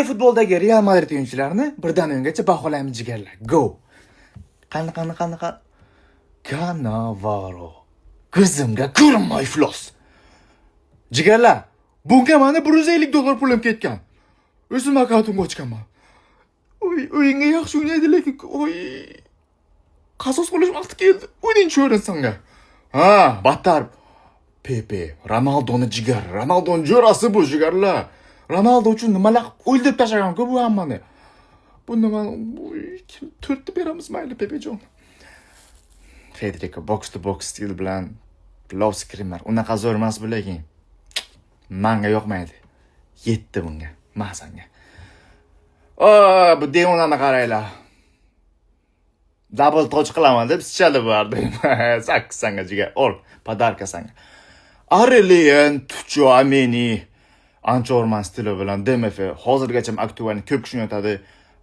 futboldagi Real Madrid o'yinchilarini birdan o'yingacha baholaymiz jigarlar. Go. Qani. Cannavaro. Ko'zimga ko'rinmay iflos. Jigarlar, bunga mana $150 pulim ketgan. O'zim akkauntimga ochganman. O'yinga yaxshi o'ynaydi, lekin qasos qilish vaqti keldi. O'yinchi o'rinsanga. Ha, battar Pepe, Ronaldoni jigar, Ronaldoni jo'rasi bu jigarlar. Ronaldo uchun nimalar o'ldirib tashlagan-ku bu hammani. Bu nima? Kim 4 beramiz mayli Pepejon. Federico box to box stil bilan love screamer. Unaqa zo'r emas bu lekin. Menga yoqmaydi. Yetdi bunga, mahsanga. Bu demonlarni qaranglar. Double touch qilaman deb sichadi bordi. 8 sanga jigar. Ol, podarka sanga. Aurelien Tchouameni Anchorman stili bilan DMF hozirgacha aktual ko'p kishi aytadi.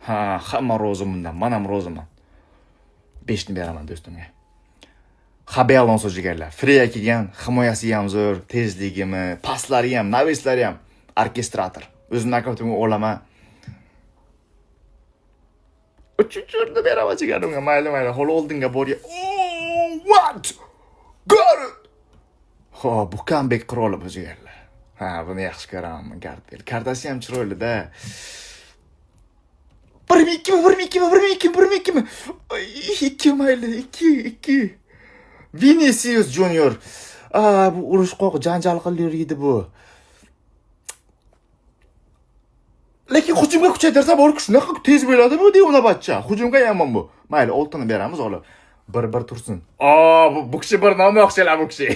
Ha, hamma rozi bundan. Men ham roziman. 5 ni beraman do'stimga. Xabi Alonso jigarlar. Freya kelgan, himoyasi ham zo'r, tezligimi, paslari ham, navislari ham orkestrator. O'zimning akkauntimga olaman. 3-ni beraman jigarlarga. Mayli, hol oldinga borga. Oh, what? Got it. Ho, bu comeback qiroli bu jigarlar. Ha, buni yaxshi ko'raman, Gartel. Kartasi ham chiroyli-da. 1-2. Ay, 2 mayli, 2. Vinicius Junior. Bu urush qoq janjal qilyapti bu. Lekin hujumga kuchaytirsa bor shunaqa tez bo'ladi bu deyona bachcha. Hujumga yomon bu. Mayli, 6ni beramiz olib. 1 tursin. Bu kishi bir nomoqchilar bu kishi.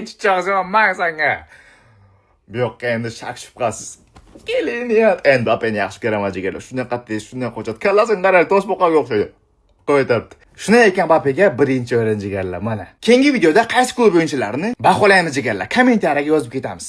Chichoqsan mahsanga. Bu yoqqa endi shak shubhasiz. Keliniyat. Mbappeni yaxshi ko'raman jigarlar. Shunaqa tez, shunaqa qo'chat. Kallasini qarang, to'sboqqa o'xshaydi. Qo'ytiribdi. Shunday ekan Mbappega birinchi o'rin jigarlar mana. Keyingi videoda qaysi klub o'yinchilarini baholaymiz jigarlar. Kommentariyaga yozib ketamiz.